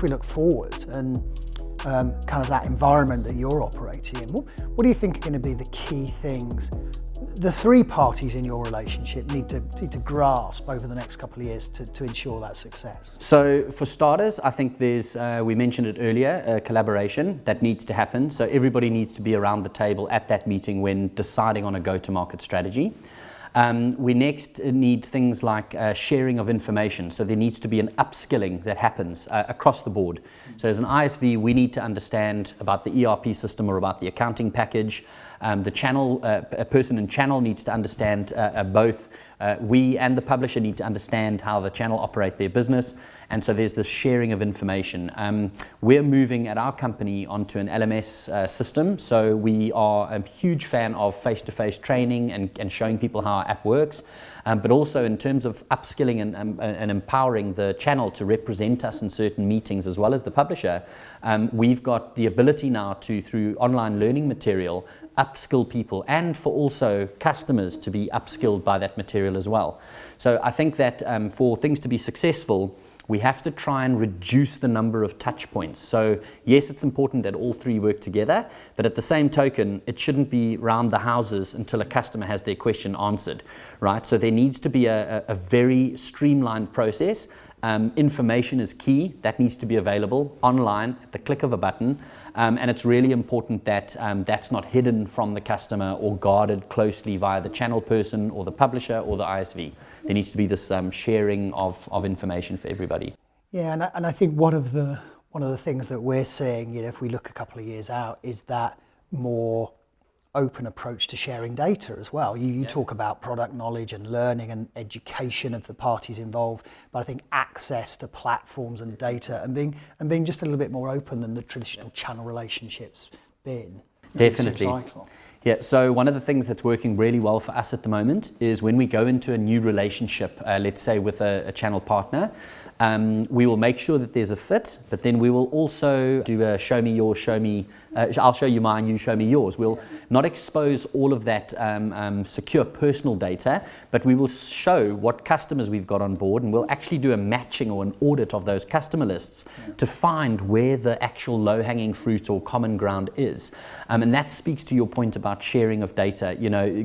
we look forward and kind of that environment that you're operating in, what do you think are going to be the key things the three parties in your relationship need to grasp over the next couple of years to ensure that success? So for starters, I think there's, we mentioned it earlier, collaboration that needs to happen. So everybody needs to be around the table at that meeting when deciding on a go-to-market strategy. We next need things like sharing of information. So there needs to be an upskilling that happens across the board. So as an ISV, we need to understand about the ERP system or about the accounting package. The channel, a person in channel needs to understand both. We and the publisher need to understand how the channel operate their business. And so there's this sharing of information. We're moving at our company onto an LMS system. So we are a huge fan of face-to-face training and showing people how our app works. But also in terms of upskilling and empowering the channel to represent us in certain meetings as well as the publisher, we've got the ability now to, through online learning material, upskill people and for also customers to be upskilled by that material as well. So I think that for things to be successful, we have to try and reduce the number of touch points. So yes, it's important that all three work together, but at the same token, it shouldn't be round the houses until a customer has their question answered, right? So there needs to be a very streamlined process. Information is key. That needs to be available online at the click of a button. And it's really important that that's not hidden from the customer or guarded closely via the channel person or the publisher or the ISV. There needs to be this sharing of information for everybody. Yeah, and I think one of the things that we're seeing, if we look a couple of years out, is that more open approach to sharing data as well. You talk about product knowledge and learning and education of the parties involved, but I think access to platforms and data and being just a little bit more open than the traditional channel relationships been. Definitely. Yeah, so one of the things that's working really well for us at the moment is when we go into a new relationship, let's say with a channel partner, we will make sure that there's a fit, but then we will also do a show me yours, I'll show you mine, you show me yours. We'll not expose all of that secure personal data, but we will show what customers we've got on board, and we'll actually do a matching or an audit of those customer lists to find where the actual low-hanging fruit or common ground is. And that speaks to your point about sharing of data.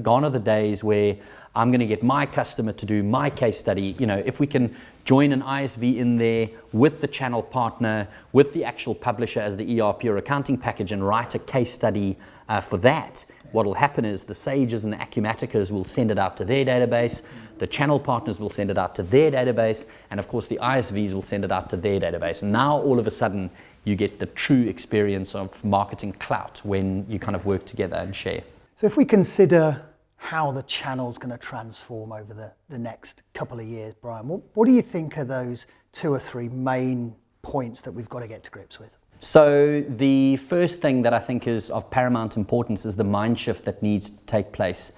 Gone are the days where I'm going to get my customer to do my case study. If we can join an ISV in there with the channel partner, with the actual publisher as the ERP or accounting package and write a case study for that, what will happen is the Sages and the Acumaticas will send it out to their database, the channel partners will send it out to their database, and of course the ISVs will send it out to their database. And now all of a sudden you get the true experience of marketing clout when you kind of work together and share. So if we consider how the channel's going to transform over the next couple of years, Brian, what do you think are those 2 or 3 main points that we've got to get to grips with? So the first thing that I think is of paramount importance is the mind shift that needs to take place.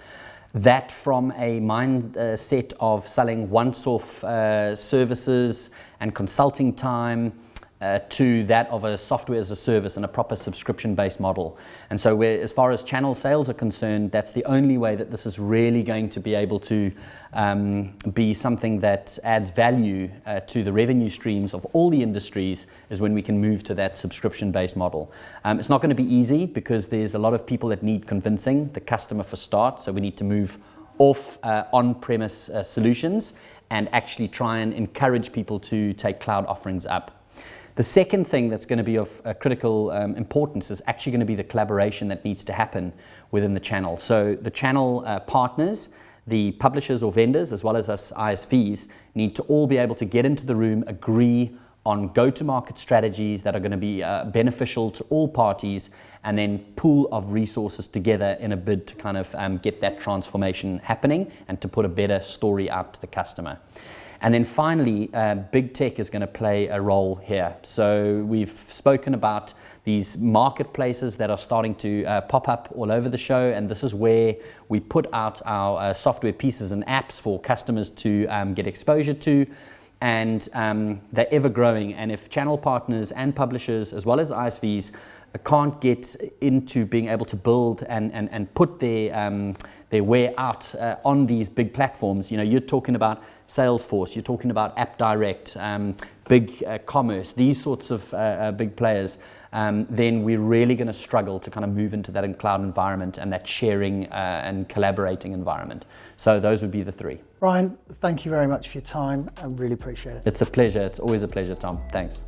That from a mindset of selling once-off services and consulting time to that of a software as a service and a proper subscription-based model. And so as far as channel sales are concerned, that's the only way that this is really going to be able to be something that adds value to the revenue streams of all the industries, is when we can move to that subscription-based model. It's not going to be easy because there's a lot of people that need convincing, the customer for start, so we need to move off on-premise solutions and actually try and encourage people to take cloud offerings up. The second thing that's going to be of critical importance is actually going to be the collaboration that needs to happen within the channel. So the channel partners, the publishers or vendors, as well as us ISVs, need to all be able to get into the room, agree on go-to-market strategies that are going to be beneficial to all parties, and then pool of resources together in a bid to kind of get that transformation happening and to put a better story out to the customer. And then finally, big tech is going to play a role here. So we've spoken about these marketplaces that are starting to pop up all over the show, and this is where we put out our software pieces and apps for customers to get exposure to. And they're ever growing, and if channel partners and publishers as well as ISVs can't get into being able to build and put their way out on these big platforms, you're talking about Salesforce, you're talking about App Direct, big commerce, these sorts of big players, then we're really going to struggle to kind of move into that cloud environment and that sharing and collaborating environment. So those would be the three. Brian, thank you very much for your time. I really appreciate it. It's a pleasure. It's always a pleasure, Tom. Thanks.